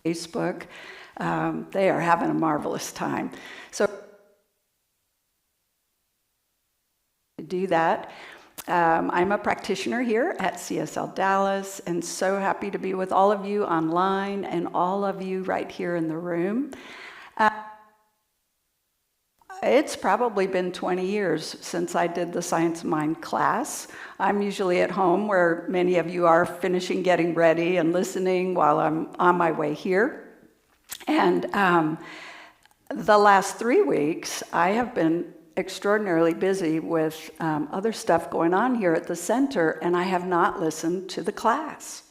Facebook. They are having a marvelous time. So to do that, I'm a practitioner here at CSLDallas, and so happy to be with all of you online and all of you right here in the room. It's probably been 20 years since I did the Science of Mind class. I'm usually at home where many of you are finishing getting ready and listening while I'm on my way here. And the last 3 weeks, I have been extraordinarily busy with other stuff going on here at the center, and I have not listened to the class.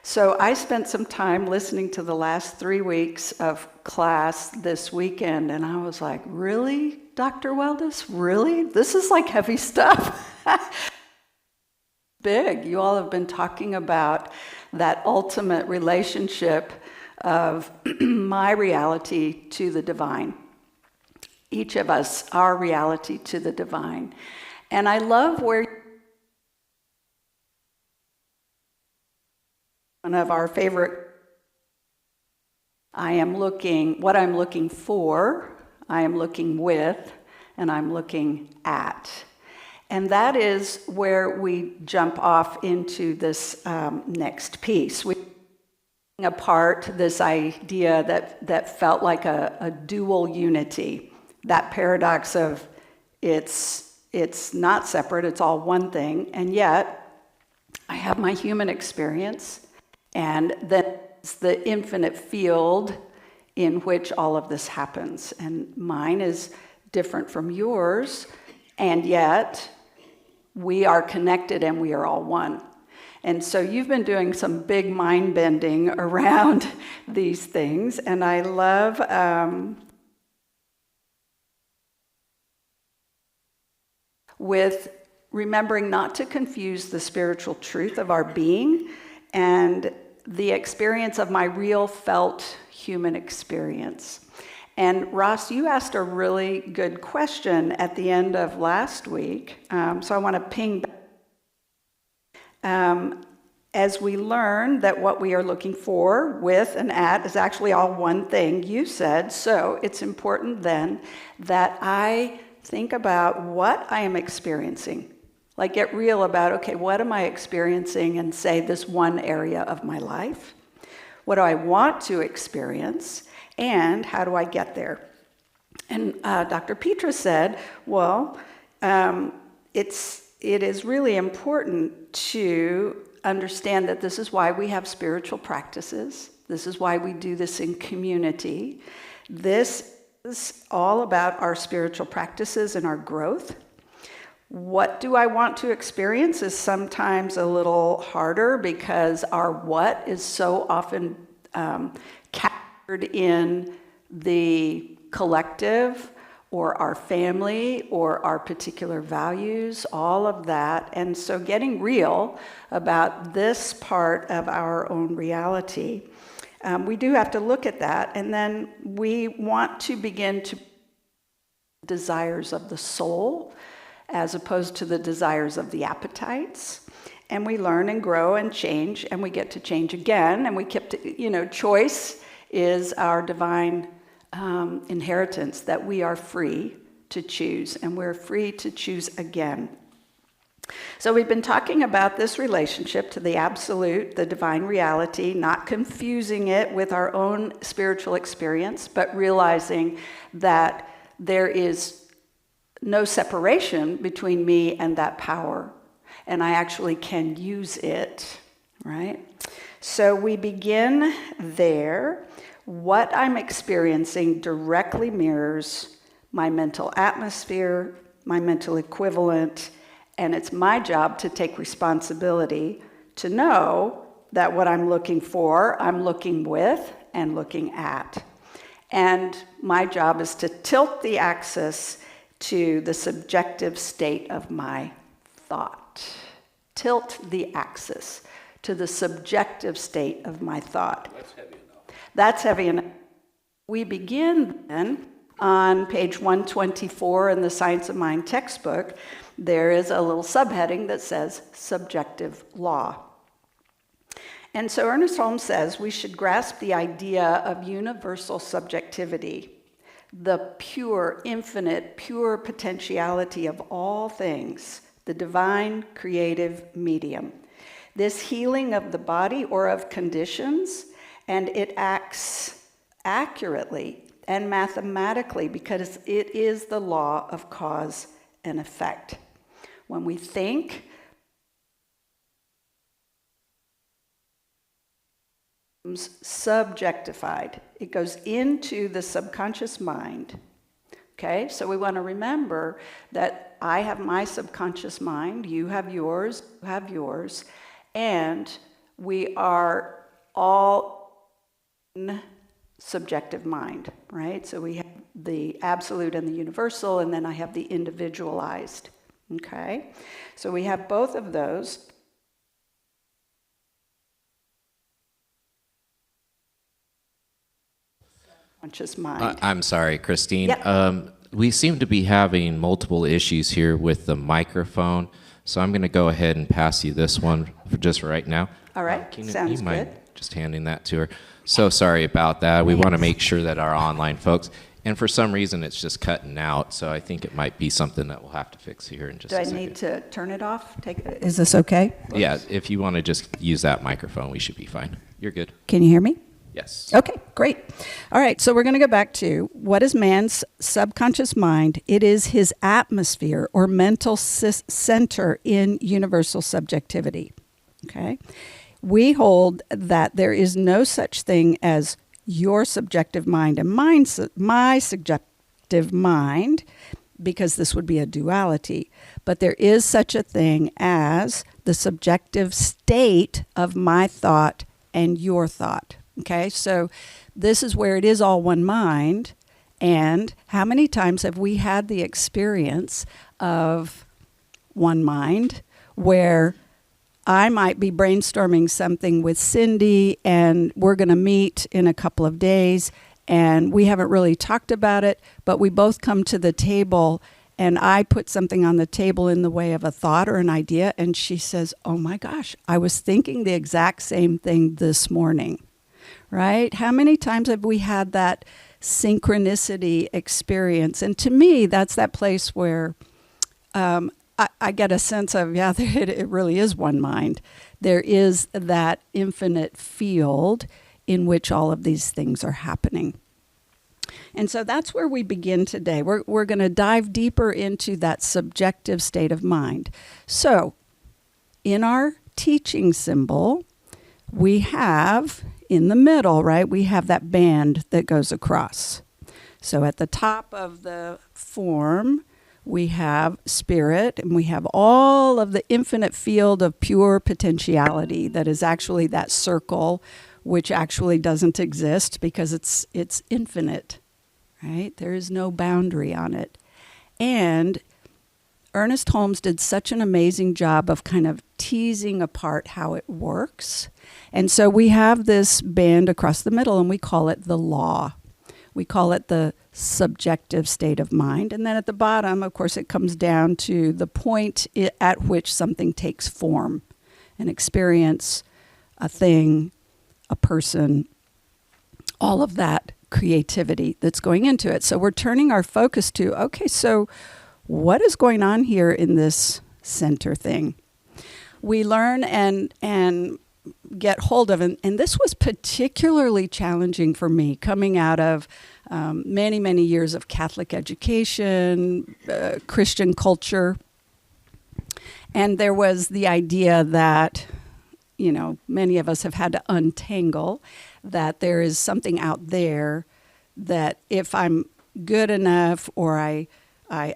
So I spent some time listening to the last 3 weeks of class this weekend, and I was like, really, Dr. Weldis? Really? This is like heavy stuff. Big. You all have been talking about that ultimate relationship of my reality to the divine. Each of us, our reality to the divine. And I love where one of our favorite, what I'm looking for, I am looking with, and I'm looking at. And that is where we jump off into this next piece. We apart this idea that felt like a dual unity, that paradox of it's not separate, it's all one thing, and yet I have my human experience, and that's the infinite field in which all of this happens. And mine is different from yours, and yet we are connected and we are all one. And so you've been doing some big mind bending around these things, and I love with remembering not to confuse the spiritual truth of our being and the experience of my real felt human experience. And Ross, you asked a really good question at the end of last week, so I want to ping back. As we learn that what we are looking for with and at is actually all one thing, you said, so it's important then that I think about what I am experiencing. Like get real about, okay, what am I experiencing in, say, this one area of my life? What do I want to experience? And how do I get there? And Dr. Petra said, well, it is really important to understand that this is why we have spiritual practices. This is why we do this in community. This is all about our spiritual practices and our growth. What do I want to experience is sometimes a little harder because our what is so often captured in the collective or our family or our particular values, all of that. And so getting real about this part of our own reality, we do have to look at that. And then we want to begin to desires of the soul as opposed to the desires of the appetites. And we learn and grow and change, and we get to change again. And we keep to, choice is our divine inheritance, that we are free to choose, and we're free to choose again. So we've been talking about this relationship to the absolute, the divine reality, not confusing it with our own spiritual experience, but realizing that there is no separation between me and that power, and I actually can use it, right? So we begin there. What I'm experiencing directly mirrors my mental atmosphere, my mental equivalent, and it's my job to take responsibility to know that what I'm looking for, I'm looking with and looking at. And my job is to tilt the axis to the subjective state of my thought. Tilt the axis to the subjective state of my thought. That's heavy enough. We begin then on page 124 in the Science of Mind textbook. There is a little subheading that says subjective law. And so Ernest Holmes says we should grasp the idea of universal subjectivity, the pure, infinite, pure potentiality of all things, the divine creative medium. This healing of the body or of conditions, and it acts accurately and mathematically because it is the law of cause and effect. When we think, subjectified. It goes into the subconscious mind. Okay, so we want to remember that I have my subconscious mind, you have yours, and we are all in subjective mind, right? So we have the absolute and the universal, and then I have the individualized. Okay, so we have both of those. Conscious mind. I'm sorry, Christine. Yep. We seem to be having multiple issues here with the microphone, so I'm going to go ahead and pass you this one for just right now. All right, sounds you good. mind just handing that to her? So sorry about that. We want to make sure that our online folks, and for some reason it's just cutting out, so I think it might be something that we'll have to fix here in just a second. Do I need to turn it off? Is this okay? Yeah, if you want to just use that microphone, we should be fine. You're good. Can you hear me? Yes. Okay, great. All right, so we're going to go back to what is man's subconscious mind? It is his atmosphere or mental center in universal subjectivity. Okay? We hold that there is no such thing as your subjective mind and my subjective mind, because this would be a duality. But there is such a thing as the subjective state of my thought and your thought. Okay, so this is where it is all one mind. And how many times have we had the experience of one mind where I might be brainstorming something with Cindy and we're going to meet in a couple of days and we haven't really talked about it, but we both come to the table and I put something on the table in the way of a thought or an idea and she says, oh my gosh, I was thinking the exact same thing this morning. Right? How many times have we had that synchronicity experience? And to me, that's that place where I get a sense of, yeah, it really is one mind. There is that infinite field in which all of these things are happening. And so that's where we begin today. We're going to dive deeper into that subjective state of mind. So in our teaching symbol, we have in the middle, right, we have that band that goes across. So at the top of the form, we have spirit, and we have all of the infinite field of pure potentiality that is actually that circle, which actually doesn't exist because it's infinite, right? There is no boundary on it. And Ernest Holmes did such an amazing job of kind of teasing apart how it works. And so we have this band across the middle, and we call it the law. We call it the subjective state of mind. And then at the bottom, of course, it comes down to the point at which something takes form, an experience, a thing, a person, all of that creativity that's going into it. So we're turning our focus to, okay, so what is going on here in this center thing? We learn and get hold of, and this was particularly challenging for me coming out of many, many years of Catholic education, Christian culture. And there was the idea that, you know, many of us have had to untangle that there is something out there that if I'm good enough or I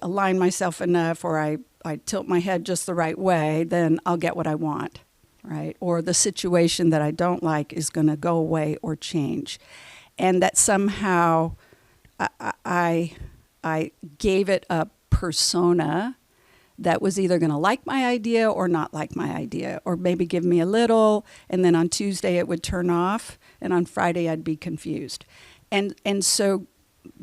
align myself enough or I tilt my head just the right way, then I'll get what I want, right? Or the situation that I don't like is going to go away or change. And that somehow I gave it a persona that was either going to like my idea or not like my idea, or maybe give me a little, and then on Tuesday it would turn off, and on Friday I'd be confused. And so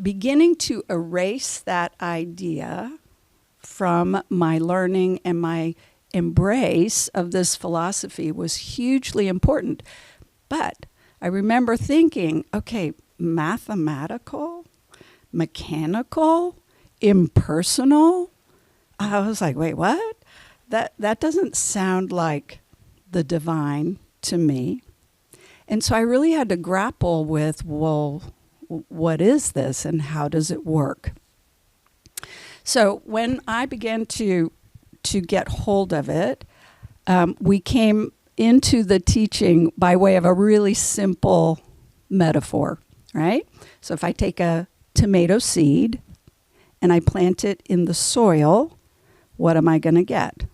beginning to erase that idea from my learning and my embrace of this philosophy was hugely important. But I remember thinking, okay, mathematical, mechanical, impersonal. I was like, wait, what? That doesn't sound like the divine to me. And so I really had to grapple with, well, what is this and how does it work? So when I began to get hold of it, we came into the teaching by way of a really simple metaphor, right? So if I take a tomato seed and I plant it in the soil, what am I going to get?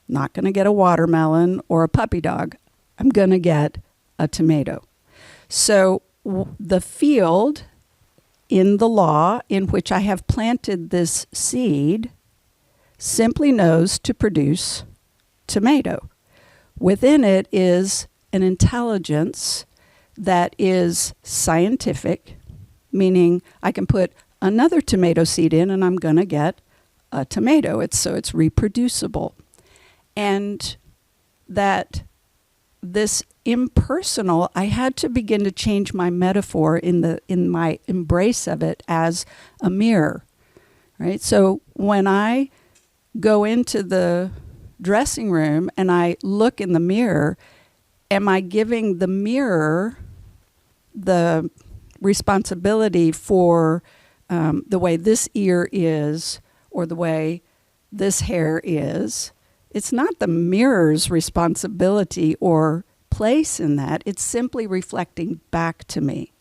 Not going to get a watermelon or a puppy dog. I'm going to get a tomato. So the field in the law in which I have planted this seed simply knows to produce tomato. Within it is an intelligence that is scientific, meaning I can put another tomato seed in and I'm going to get a tomato. It's reproducible. And that this impersonal, I had to begin to change my metaphor in my embrace of it as a mirror, right? So when I go into the dressing room and I look in the mirror, am I giving the mirror the responsibility for the way this ear is or the way this hair is? It's not the mirror's responsibility or place in that. It's simply reflecting back to me,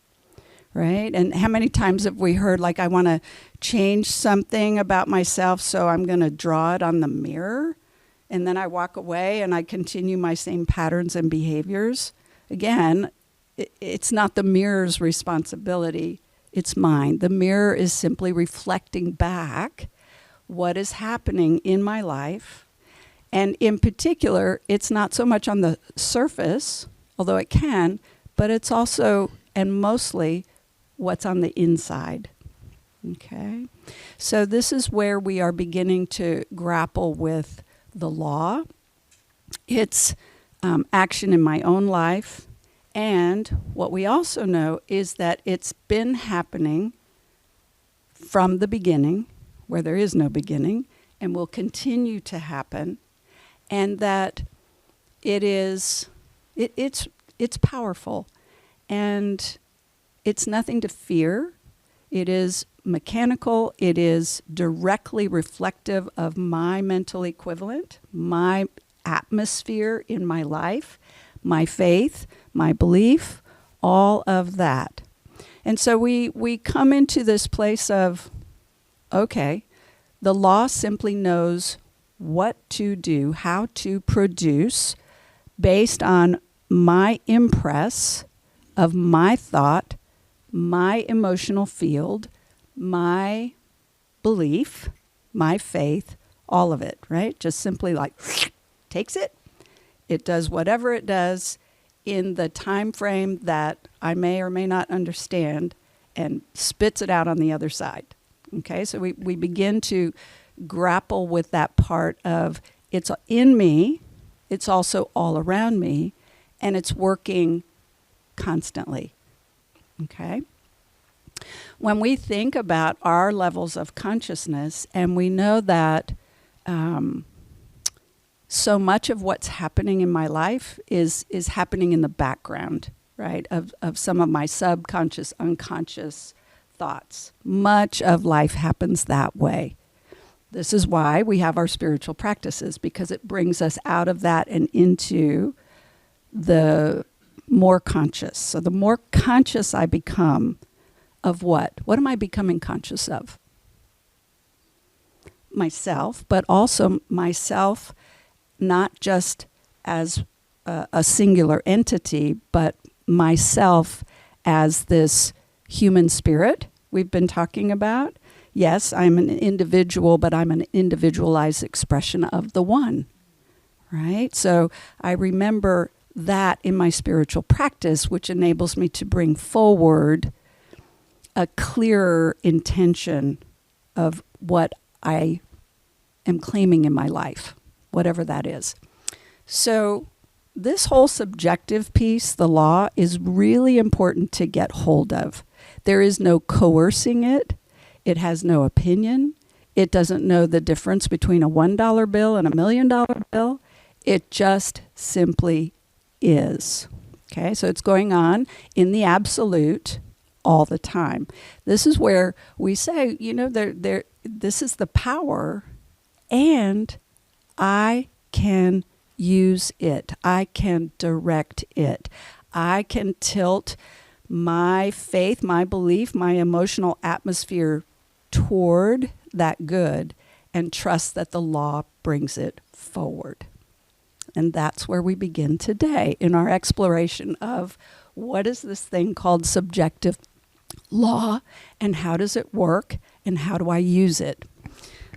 right? And how many times have we heard, like, I want to change something about myself, so I'm going to draw it on the mirror, and then I walk away and I continue my same patterns and behaviors? Again, it's not the mirror's responsibility. It's mine. The mirror is simply reflecting back what is happening in my life. And in particular, it's not so much on the surface, although it can, but it's also and mostly what's on the inside. Okay? So this is where we are beginning to grapple with the law. It's action in my own life. And what we also know is that it's been happening from the beginning, where there is no beginning, and will continue to happen. And that it's powerful, and it's nothing to fear. It is mechanical. It is directly reflective of my mental equivalent, my atmosphere in my life, my faith, my belief, all of that. And so we come into this place of, okay, the law simply knows what to do, how to produce based on my impress of my thought, my emotional field, my belief, my faith, all of it, right? Just simply like takes it. It does whatever it does in the time frame that I may or may not understand and spits it out on the other side. Okay, so we begin to grapple with that part of it's in me, it's also all around me, and it's working constantly. Okay? When we think about our levels of consciousness, and we know that so much of what's happening in my life is happening in the background, right, of some of my subconscious, unconscious thoughts. Much of life happens that way. This is why we have our spiritual practices, because it brings us out of that and into the more conscious. So the more conscious I become of what? What am I becoming conscious of? Myself, but also myself not just as a singular entity, but myself as this human spirit we've been talking about. Yes, I'm an individual, but I'm an individualized expression of the one, right? So I remember that in my spiritual practice, which enables me to bring forward a clearer intention of what I am claiming in my life, whatever that is. So this whole subjective piece, the law, is really important to get hold of. There is no coercing it. It has no opinion. It doesn't know the difference between a $1 bill and a $1 million bill. It just simply is. Okay, so it's going on in the absolute all the time. This is where we say, this is the power, and I can use it. I can direct it. I can tilt my faith, my belief, my emotional atmosphere toward that good and trust that the law brings it forward. And that's where we begin today in our exploration of what is this thing called subjective law and how does it work and how do I use it?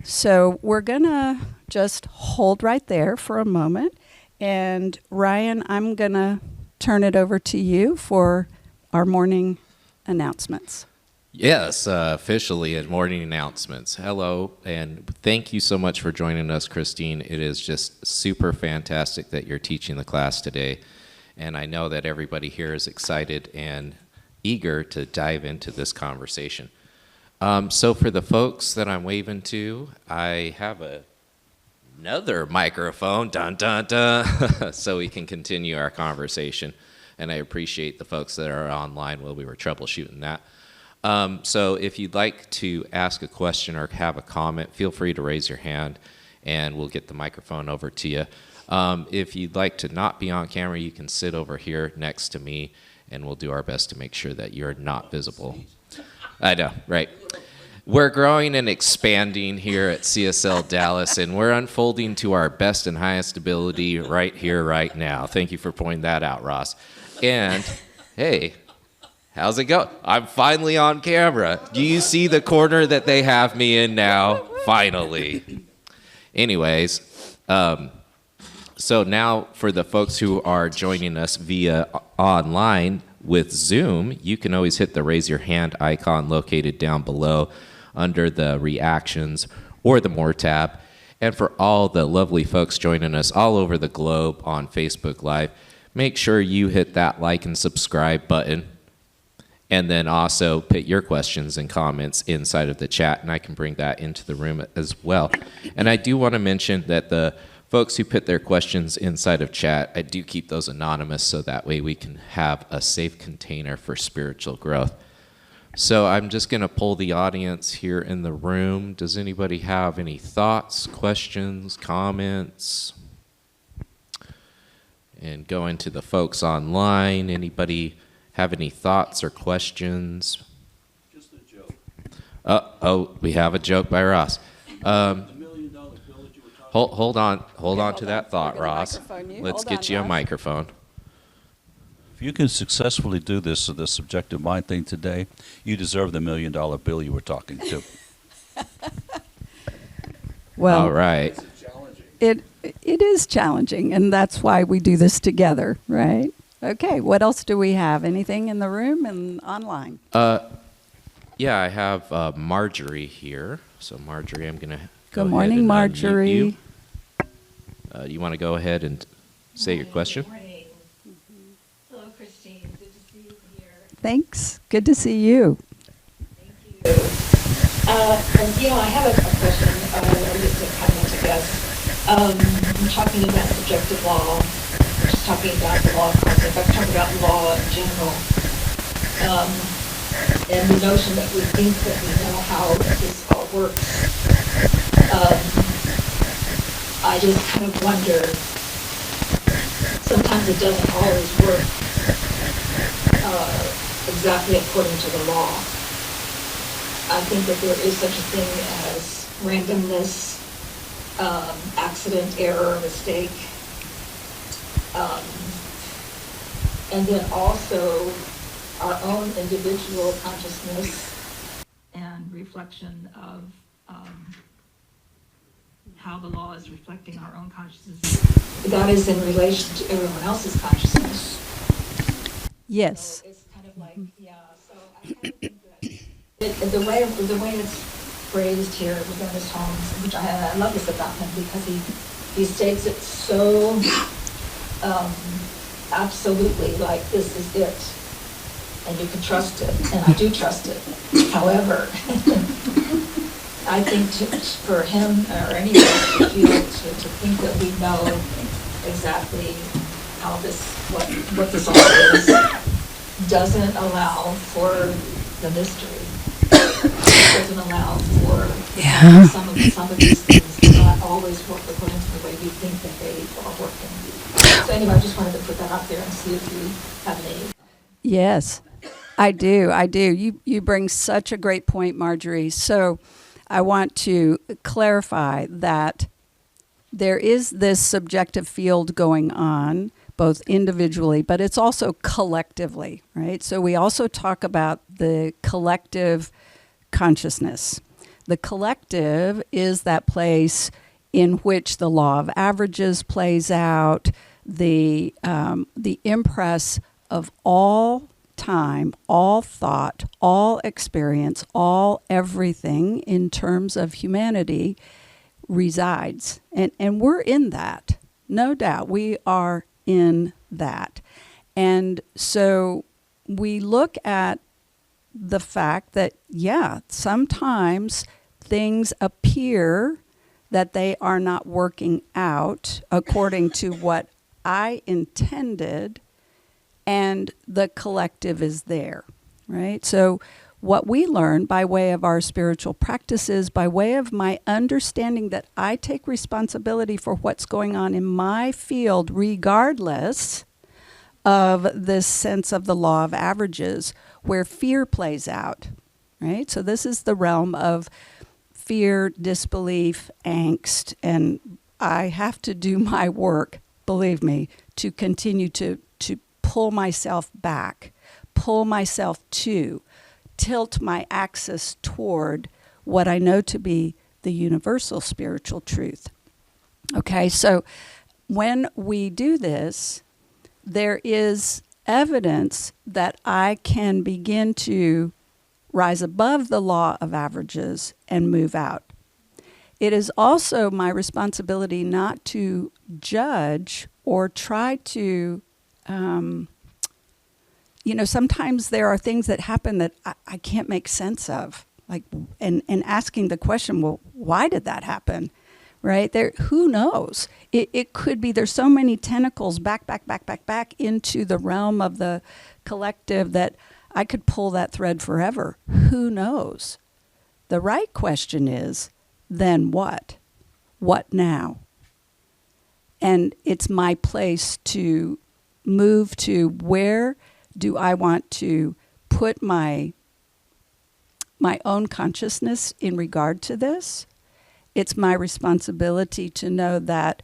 So we're going to just hold right there for a moment. And Ryan, I'm going to turn it over to you for our morning announcements. Yes, officially at morning announcements. Hello, and thank you so much for joining us, Christine. It is just super fantastic that you're teaching the class today. And I know that everybody here is excited and eager to dive into this conversation. So for the folks that I'm waving to, I have another microphone, dun, dun, dun, so we can continue our conversation. And I appreciate the folks that are online while we were troubleshooting that. So if you'd like to ask a question or have a comment, feel free to raise your hand and we'll get the microphone over to you. If you'd like to not be on camera, you can sit over here next to me and we'll do our best to make sure that you're not visible. I know, right? We're growing and expanding here at CSL Dallas, and we're unfolding to our best and highest ability right here, right now. Thank you for pointing that out, Ross. And, hey, how's it go? I'm finally on camera. Do you see the corner that they have me in now? Finally. Anyways, so now for the folks who are joining us via online with Zoom, you can always hit the raise your hand icon located down below under the reactions or the more tab. And for all the lovely folks joining us all over the globe on Facebook Live, make sure you hit that like and subscribe button. And then also put your questions and comments inside of the chat, and I can bring that into the room as well. And I do want to mention that the folks who put their questions inside of chat, I do keep those anonymous so that way we can have a safe container for spiritual growth. So I'm just going to poll the audience here in the room. Does anybody have any thoughts, questions, comments? And going to the folks online, anybody have any thoughts or questions? Just a joke. Oh, we have a joke by Ross. The $1 million bill that you were talking Hold on to that thought, We're gonna Ross. microphone you. Let's Hold get on, you a Ross. microphone. If you can successfully do this subjective mind thing today, you deserve the $1 million bill you were talking to. Well, All right. it is challenging, and that's why we do this together, right? Okay, what else do we have? Anything in the room and online? Yeah, I have Marjorie here. So Marjorie, I'm going to Good morning, Marjorie. You want to go ahead and say your question? Good morning. Hello, Christine. Good to see you here. Thanks. Good to see you. Thank you. I have a question, or just a comment, I guess. I'm talking about subjective law. I'm just talking about the law concept. I'm talking about law in general. And the notion that we think that we know how this all works. I just kind of wonder, sometimes it doesn't always work exactly according to the law. I think that there is such a thing as randomness, accident, error, mistake, and then also our own individual consciousness and reflection of how the law is reflecting our own consciousness. That is in relation to everyone else's consciousness. Yes. So it's kind of like, so I kind of think that the way it's phrased here with Ernest Holmes, which I love this about him because he states it so absolutely, like this is it, and you can trust it, and I do trust it. However, I think for him or anybody to feel to think that we know exactly how this what this all is doesn't allow for the mystery. It doesn't allow for some of these things to not always work according to the way you think that they are working. So anyway, I just wanted to put that out there and see if you have any. Yes, I do. You bring such a great point, Marjorie. So I want to clarify that there is this subjective field going on, both individually, but it's also collectively, right? So we also talk about the collective consciousness. The collective is that place in which the law of averages plays out, the impress of all time, all thought, all experience, all everything in terms of humanity resides. And we're in that, no doubt. We are in that. And so we look at the fact that, sometimes things appear that they are not working out according to what I intended, and the collective is there, right? So what we learn by way of our spiritual practices, by way of my understanding that I take responsibility for what's going on in my field, regardless of this sense of the law of averages, where fear plays out, right? So this is the realm of fear, disbelief, angst, and I have to do my work, believe me, to continue to pull myself back, pull myself to, tilt my axis toward what I know to be the universal spiritual truth. Okay, so when we do this, there is evidence that I can begin to rise above the law of averages and move out. It is also my responsibility not to judge or try to, sometimes there are things that happen that I can't make sense of, like, and asking the question, well, why did that happen? Right? Who knows? It could be there's so many tentacles back into the realm of the collective that I could pull that thread forever. Who knows? The right question is, then what? What now? And it's my place to move to where do I want to put my own consciousness in regard to this? It's my responsibility to know that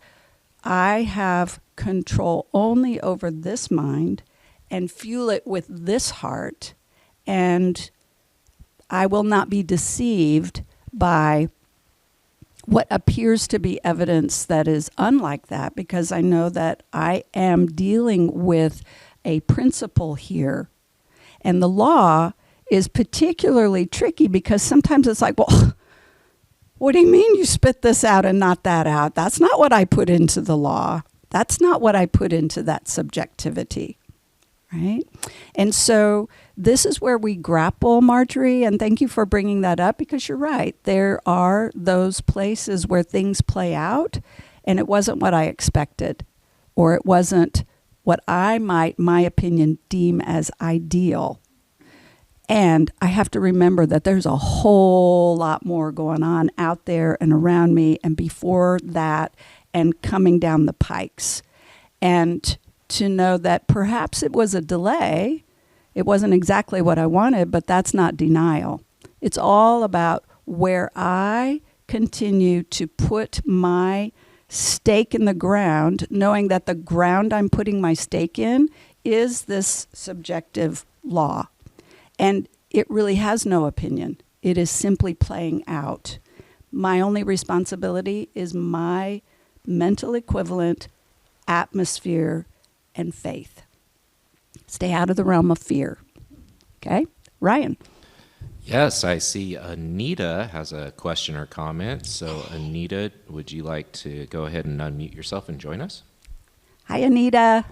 I have control only over this mind and fuel it with this heart, and I will not be deceived by what appears to be evidence that is unlike that, because I know that I am dealing with a principle here. And the law is particularly tricky because sometimes it's like, well, what do you mean you spit this out and not that out? That's not what I put into the law. That's not what I put into that subjectivity, right? And so this is where we grapple, Marjorie, and thank you for bringing that up, because you're right. There are those places where things play out and it wasn't what I expected, or it wasn't what I might, my opinion, deem as ideal. And I have to remember that there's a whole lot more going on out there and around me and before that and coming down the pikes. And to know that perhaps it was a delay, it wasn't exactly what I wanted, but that's not denial. It's all about where I continue to put my stake in the ground, knowing that the ground I'm putting my stake in is this subjective law. And it really has no opinion. It is simply playing out. My only responsibility is my mental equivalent, atmosphere, and faith. Stay out of the realm of fear. Okay? Ryan. Yes, I see Anita has a question or comment. So, Anita, would you like to go ahead and unmute yourself and join us? Hi, Anita.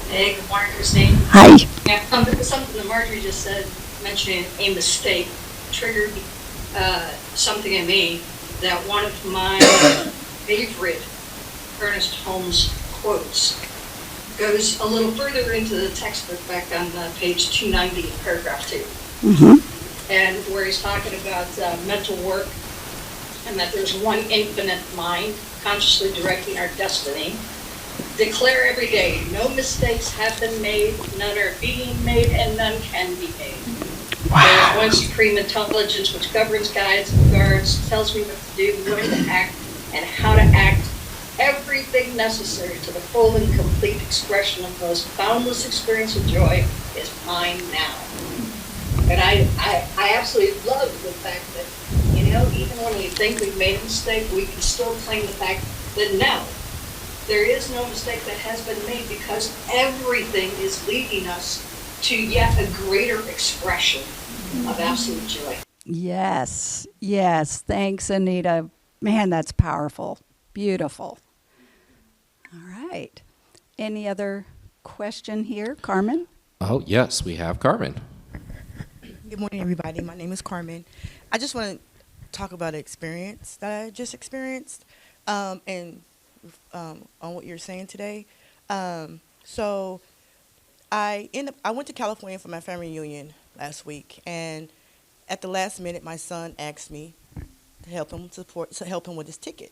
Hey, good morning, Christine. Hi. Yeah, something that Marjorie just said, mentioning a mistake, triggered something in me that one of my favorite Ernest Holmes quotes goes a little further into the textbook back on page 290, paragraph 2. And where he's talking about mental work and that there's one infinite mind consciously directing our destiny. Declare every day, no mistakes have been made, none are being made, and none can be made. There is one supreme intelligence which governs, guides, and guards, tells me what to do, when to act, and how to act. Everything necessary to the full and complete expression of those boundless experience of joy is mine now. And I absolutely love the fact that, even when we think we've made a mistake, we can still claim the fact that no, there is no mistake that has been made, because everything is leading us to yet a greater expression of absolute joy. Yes, yes. Thanks, Anita. Man, that's powerful. Beautiful. All right. Any other question here, Carmen? Oh, yes, we have Carmen. Good morning, everybody. My name is Carmen. I just want to talk about an experience that I just experienced, and on what you're saying today. So I went to California for my family reunion last week, and at the last minute, my son asked me to help him with his ticket,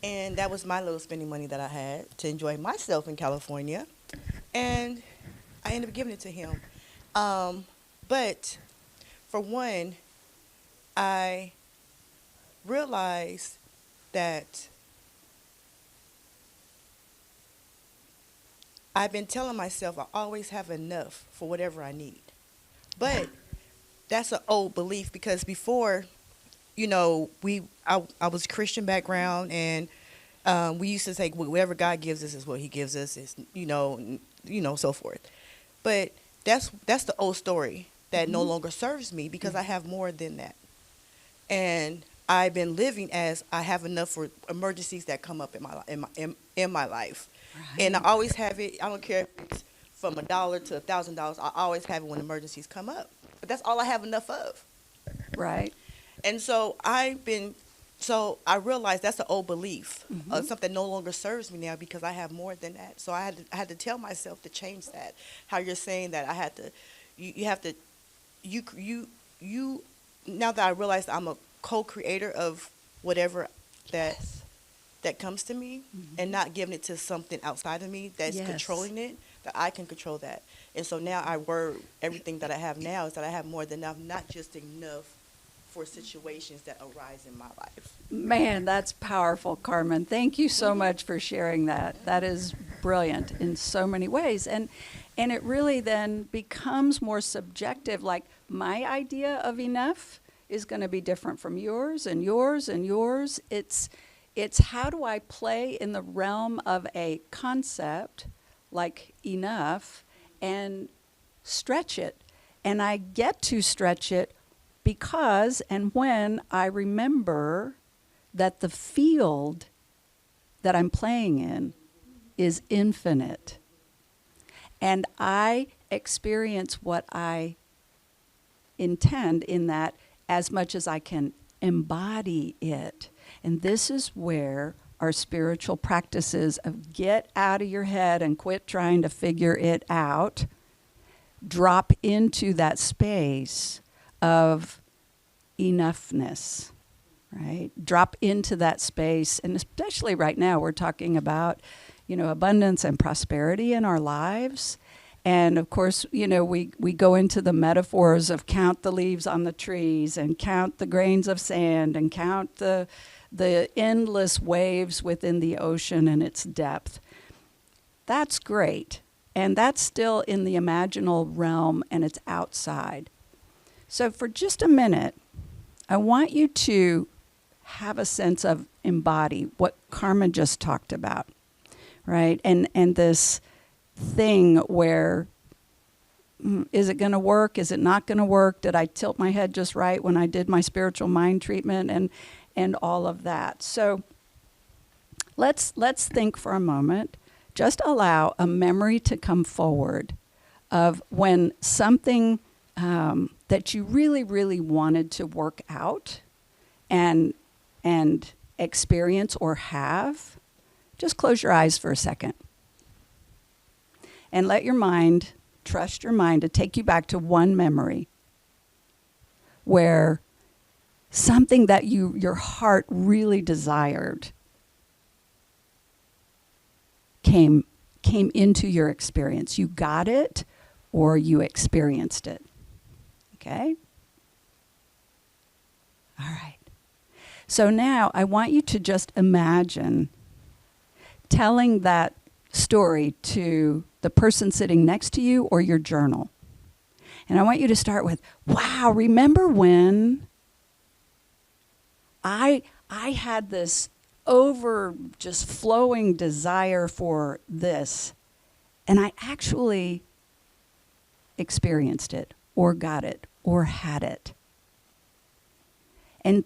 and that was my little spending money that I had to enjoy myself in California, and I ended up giving it to him. But for one, I realized that I've been telling myself I always have enough for whatever I need. But that's an old belief, because before, I was Christian background, and we used to say whatever God gives us is what He gives us, is so forth. But that's the old story that no longer serves me, because I have more than that. And I've been living as I have enough for emergencies that come up in my life. Right. And I always have it. I don't care if it's from $1 to $1,000. I always have it when emergencies come up. But that's all I have enough of. Right. And so I realized that's an old belief, something that no longer serves me now, because I have more than that. So I had to tell myself to change that. How you're saying that I had to, now that I realize I'm a co-creator of whatever that comes to me, and not giving it to something outside of me that's controlling it, that I can control that. And so now everything that I have now is that I have more than enough, not just enough for situations that arise in my life. Man, that's powerful, Carmen. Thank you so much for sharing that. That is brilliant in so many ways. And it really then becomes more subjective. Like, my idea of enough is going to be different from yours and yours and yours. It's how do I play in the realm of a concept like enough and stretch it. And I get to stretch it because and when I remember that the field that I'm playing in is infinite. And I experience what I intend in that as much as I can embody it. And this is where our spiritual practices of get out of your head and quit trying to figure it out, drop into that space of enoughness, right? Drop into that space. And especially right now, we're talking about, abundance and prosperity in our lives. And of course, we go into the metaphors of count the leaves on the trees and count the grains of sand and count the endless waves within the ocean and its depth. That's great. And that's still in the imaginal realm, and it's outside. So for just a minute, I want you to have a sense of embody what Carmen just talked about, right? And this thing where Is it going to work? Is it not going to work? Did I tilt my head just right when I did my spiritual mind treatment and all of that? So let's think for a moment. Just allow a memory to come forward of when something that you really, really wanted to work out and experience or have. Just close your eyes for a second. And let your mind, trust your mind to take you back to one memory where something that your heart really desired came into your experience. You got it or you experienced it. Okay? All right. So now I want you to just imagine telling that story to the person sitting next to you or your journal. And I want you to start with, wow, remember when I had this over just flowing desire for this, and I actually experienced it or got it or had it. And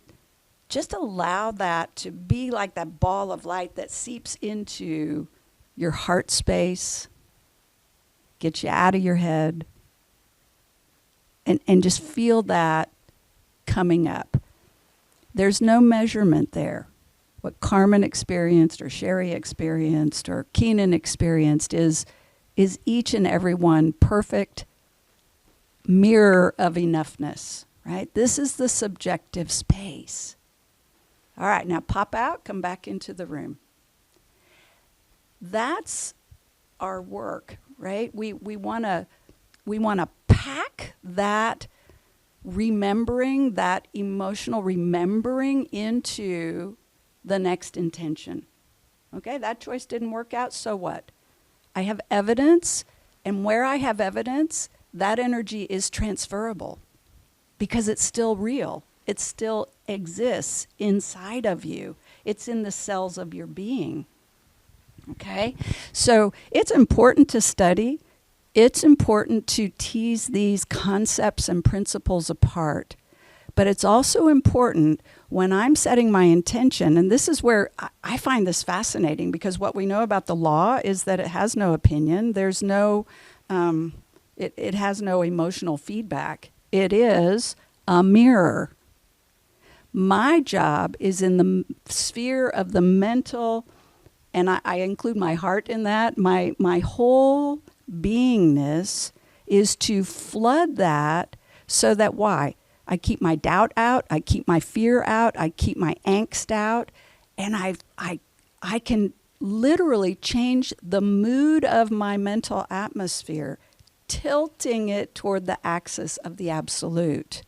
just allow that to be like that ball of light that seeps into your heart space, get you out of your head, and just feel that coming up. There's no measurement there. What Carmen experienced or Sherry experienced or Keenan experienced is each and every one perfect mirror of enoughness, right? This is the subjective space. All right, now pop out, come back into the room. That's our work, right? We want to pack that remembering, that emotional remembering into the next intention. Okay, that choice didn't work out, so what? I have evidence, and where I have evidence, that energy is transferable because it's still real. It still exists inside of you. It's in the cells of your being. Okay? So it's important to study. It's important to tease these concepts and principles apart. But it's also important when I'm setting my intention, and this is where I find this fascinating, because what we know about the law is that it has no opinion. There's no, it has no emotional feedback. It is a mirror. My job is in the sphere of the mental, and I include my heart in that. My whole beingness is to flood that so that why? I keep my doubt out, I keep my fear out, I keep my angst out, and I can literally change the mood of my mental atmosphere, tilting it toward the axis of the absolute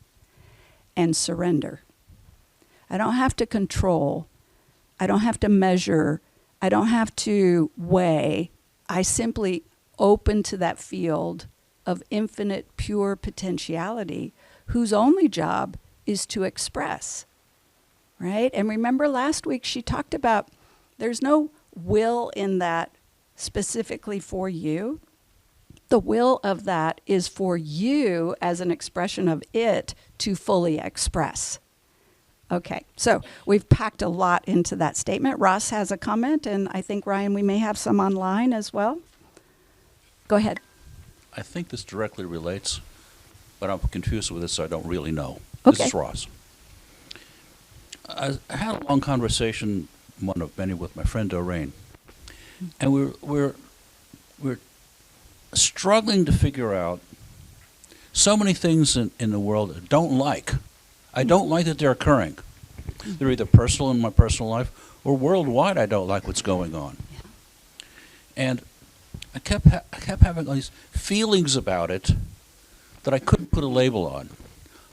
and surrender. I don't have to control. I don't have to measure. I don't have to weigh. I simply open to that field of infinite pure potentiality whose only job is to express, right? And remember last week she talked about there's no will in that specifically for you. The will of that is for you as an expression of it to fully express. Okay, so we've packed a lot into that statement. Ross has a comment, and I think, Ryan, we may have some online as well. Go ahead. I think this directly relates, but I'm confused with this, so I don't really know. Okay. This is Ross. I had a long conversation, one of many, with my friend Doreen, and we're struggling to figure out so many things in the world I don't like. I don't like that they're occurring. They're either personal in my personal life or worldwide. I don't like what's going on. Yeah. And I kept having all these feelings about it that I couldn't put a label on.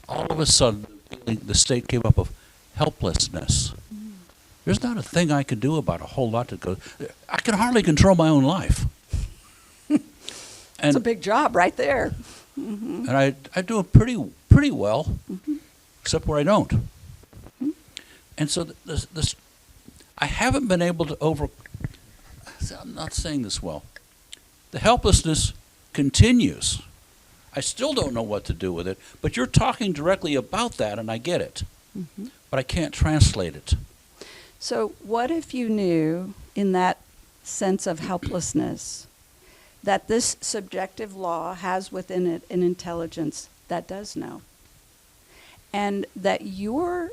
All of a sudden, the state came up of helplessness. There's not a thing I can do about a whole lot that goes. I can hardly control my own life. It's a big job right there. Mm-hmm. And I do it pretty well, mm-hmm. except where I don't. Mm-hmm. And so this I haven't been able to I'm not saying this well. The helplessness continues. I still don't know what to do with it, but you're talking directly about that, and I get it. But I can't translate it. So what if you knew, in that sense of helplessness, that this subjective law has within it an intelligence that does know? And that your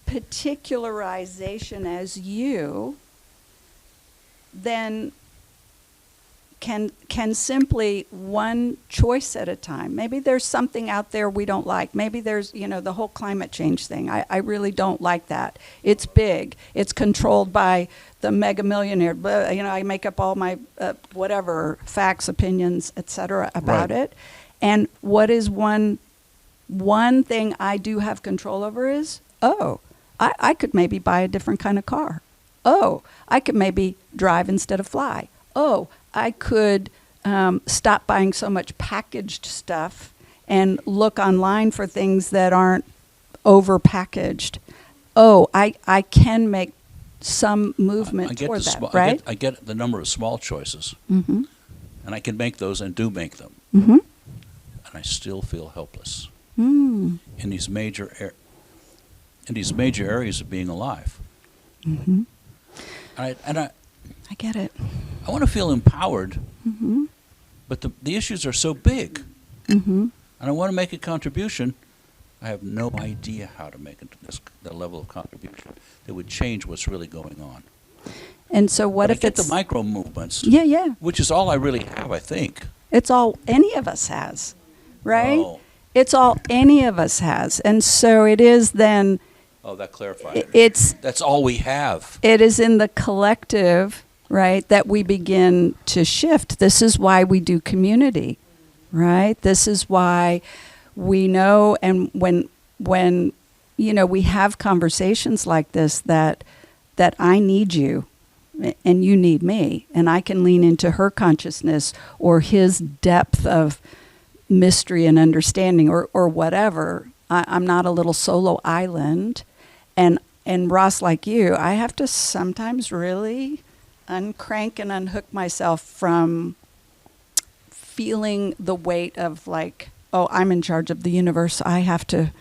particularization as you then can simply one choice at a time. Maybe there's something out there we don't like. Maybe there's, the whole climate change thing. I really don't like that. It's big. It's controlled by the mega millionaire. I make up all my whatever facts, opinions, etc. about it. And what is one thing I do have control over is, I could maybe buy a different kind of car. I could maybe drive instead of fly. I could stop buying so much packaged stuff and look online for things that aren't over-packaged. I can make some movement toward that, right? I get the number of small choices, Mm-hmm. and I can make those and do make them. Mm-hmm. And I still feel helpless Mm. in these major areas of being alive. Mm-hmm. I get it. I want to feel empowered, Mm-hmm. but the issues are so big, Mm-hmm. and I want to make a contribution. I have no idea how to make the level of contribution that would change what's really going on. And so what But if I get it's... the micro movements, Yeah. which is all I really have, I think. It's all any of us has, right? Oh. It's all any of us has. And so it is then... Oh, that clarifies. That's all we have. It is in the collective, right, that we begin to shift. This is why we do community, right? This is why we know, and when we have conversations like this, that I need you and you need me, and I can lean into her consciousness or his depth of mystery and understanding or whatever. I'm not a little solo island. And Ross, like you, I have to sometimes really uncrank and unhook myself from feeling the weight of I'm in charge of the universe. I have to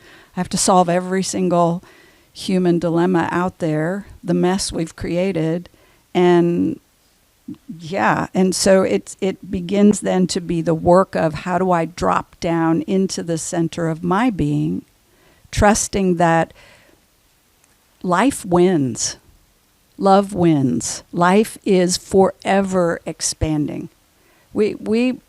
solve every single human dilemma out there, the mess we've created. And so it begins then to be the work of how do I drop down into the center of my being, trusting that life wins. Love wins. Life is forever expanding. We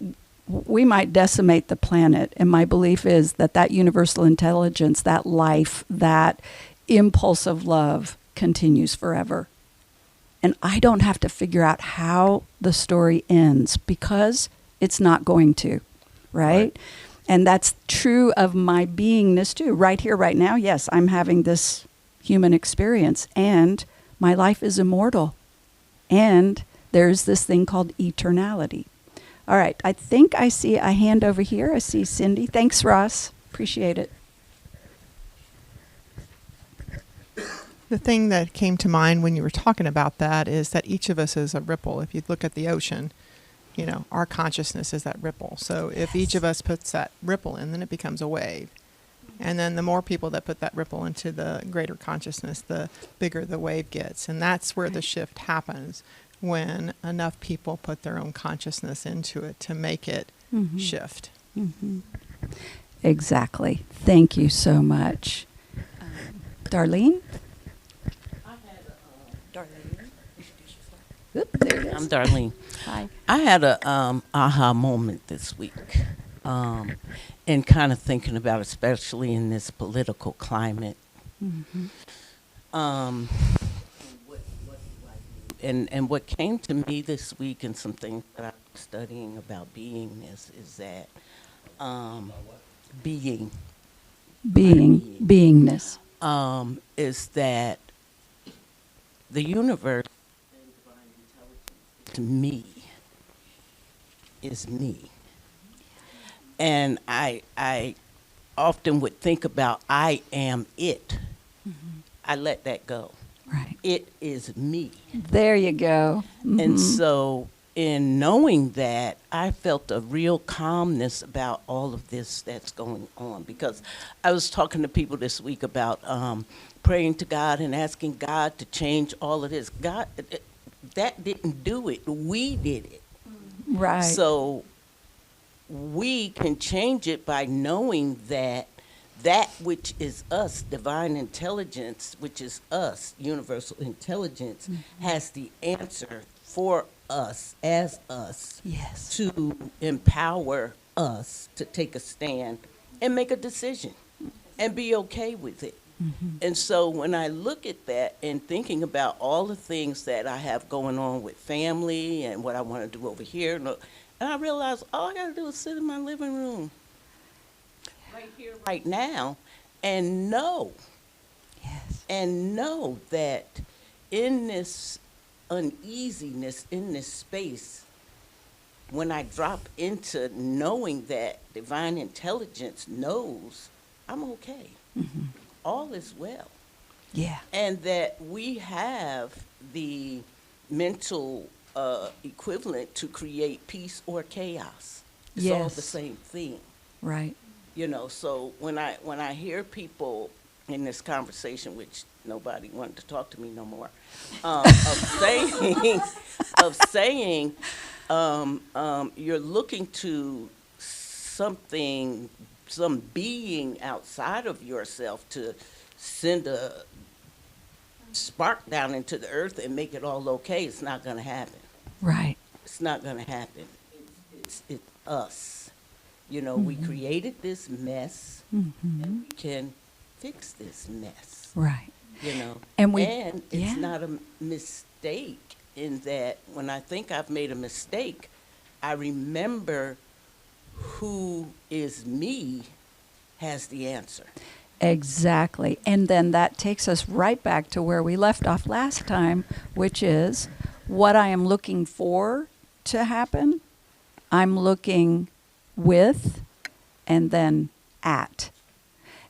might decimate the planet, and my belief is that universal intelligence, that life, that impulse of love continues forever. And I don't have to figure out how the story ends because it's not going to, right? And that's true of my beingness too. Right here, right now, yes, I'm having this human experience, and my life is immortal. And there's this thing called eternality. All right, I think I see a hand over here. I see Cindy. Thanks, Ross. Appreciate it. The thing that came to mind when you were talking about that is that each of us is a ripple. If you look at the ocean, our consciousness is that ripple. So if each of us puts that ripple in, then it becomes a wave. And then the more people that put that ripple into the greater consciousness, the bigger the wave gets. And that's where the shift happens, when enough people put their own consciousness into it to make it shift. Mm-hmm. Exactly. Thank you so much. Darlene? Oop, there it is. I'm Darlene. Hi. I had a aha moment this week, and kind of thinking about, especially in this political climate. Mm-hmm. And what came to me this week, and some things that I'm studying about beingness, is that beingness is that the universe to me is me. And I often would think about I am it. Mm-hmm. I let that go. Right. It is me. There you go. Mm-hmm. And so in knowing that, I felt a real calmness about all of this that's going on, because I was talking to people this week about praying to God and asking God to change all of this. God, that didn't do it. We did it. Right. So we can change it by knowing that that which is us, divine intelligence, which is us, universal intelligence, has the answer for us, as us, Yes. to empower us to take a stand and make a decision and be okay with it. And so when I look at that and thinking about all the things that I have going on with family and what I want to do over here, and I realize all I got to do is sit in my living room right here, right now, and know that in this uneasiness, in this space, when I drop into knowing that divine intelligence knows, I'm okay. All is well. Yeah. And that we have the mental equivalent to create peace or chaos. It's all the Yes. same thing. Right. You know, so when I hear people in this conversation, which nobody wanted to talk to me no more, of saying you're looking to something, some being outside of yourself to send a spark down into the earth and make it all okay. It's not going to happen. Right. It's not going to happen. It's us. You know, we created this mess, and we can fix this mess. Right. You know, And it's yeah. not a mistake in that when I think I've made a mistake, I remember who is me has the answer. Exactly. And then that takes us right back to where we left off last time, which is what I am looking for to happen, I'm looking with and then at.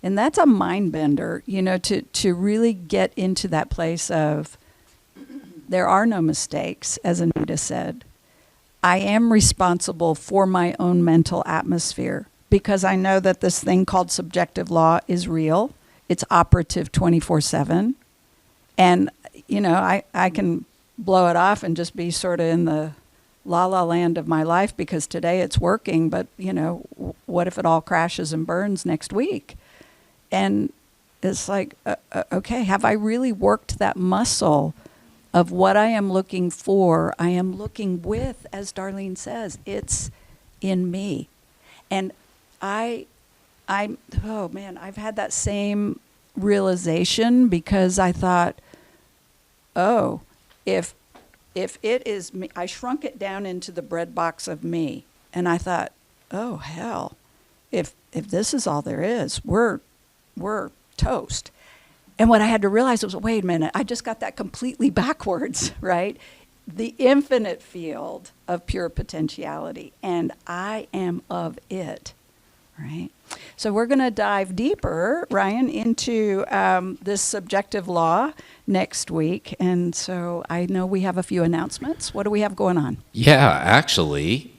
And that's a mind bender, you know, to really get into that place of there are no mistakes, as Anita said. I am responsible for my own mental atmosphere because I know that this thing called subjective law is real. It's operative 24/7. And, you know, I can blow it off and just be sort of in the la la land of my life because today it's working, but, you know, what if it all crashes and burns next week? And it's like, okay, have I really worked that muscle of what I am looking for? I am looking with, as Darlene says, it's in me. And oh man, I've had that same realization because I thought, oh, if it is me, I shrunk it down into the bread box of me. And I thought, oh hell, if this is all there is, we're toast. And what I had to realize was, wait a minute, I just got that completely backwards, right? The infinite field of pure potentiality, and I am of it, right? So we're going to dive deeper, Ryan, into this subjective law next week. And so I know we have a few announcements. What do we have going on? Yeah, actually,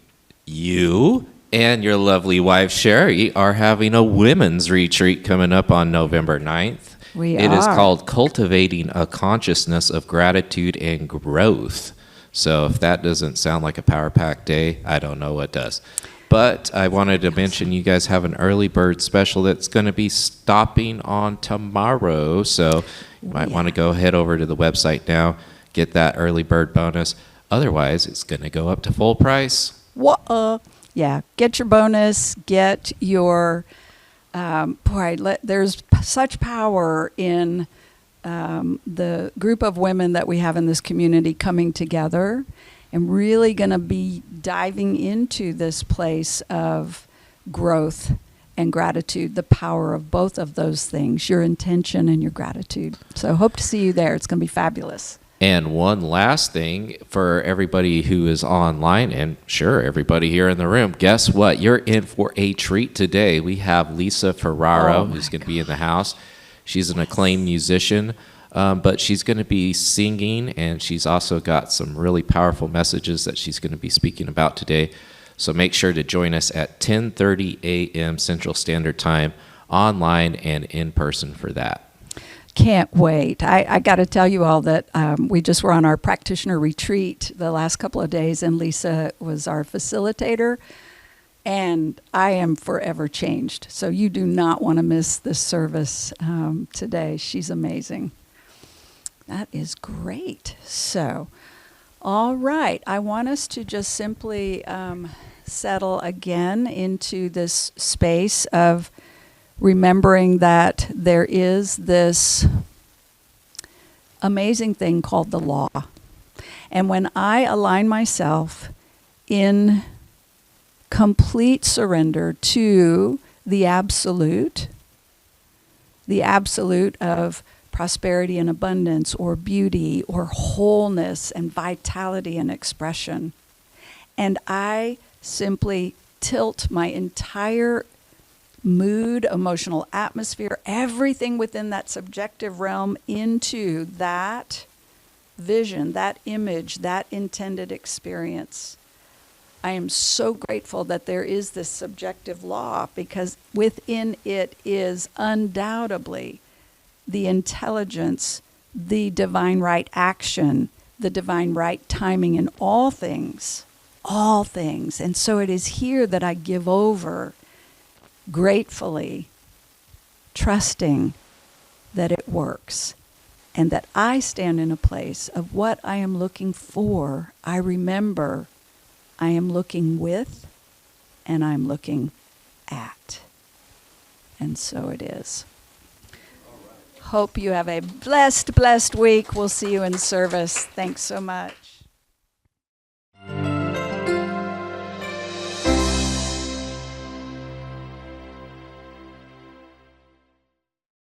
you and your lovely wife, Sherry, are having a women's retreat coming up on November 9th. It is called Cultivating a Consciousness of Gratitude and Growth. So if that doesn't sound like a power-packed day, I don't know what does. But I wanted to mention you guys have an early bird special that's going to be stopping on tomorrow. So you might want to go head over to the website now, get that early bird bonus. Otherwise, it's going to go up to full price. Yeah, get your bonus, get your, there's such power in the group of women that we have in this community coming together and really going to be diving into this place of growth and gratitude, the power of both of those things, your intention and your gratitude. So hope to see you there. It's going to be fabulous. And one last thing for everybody who is online, and sure, everybody here in the room, guess what? You're in for a treat today. We have Lisa Ferraro, who's going to be in the house. She's an acclaimed musician. But she's going to be singing, and she's also got some really powerful messages that she's going to be speaking about today. So make sure to join us at 10:30 a.m. Central Standard Time, online and in person for that. Can't wait. I got to tell you all that we just were on our practitioner retreat the last couple of days, and Lisa was our facilitator, and I am forever changed. So you do not want to miss this service today. She's amazing. That is great. So, all right. I want us to just simply settle again into this space of remembering that there is this amazing thing called the law. And when I align myself in complete surrender to the absolute of prosperity and abundance, or beauty, or wholeness and vitality and expression, and I simply tilt my entire mood, emotional atmosphere, everything within that subjective realm into that vision, that image, that intended experience. I am so grateful that there is this subjective law, because within it is undoubtedly the intelligence, the divine right action, the divine right timing in all things. And so it is here that I give over gratefully, trusting that it works, and that I stand in a place of what I am looking for. I remember I am looking with, and I'm looking at. And so it is. Hope you have a blessed week. We'll see you in service. Thanks so much.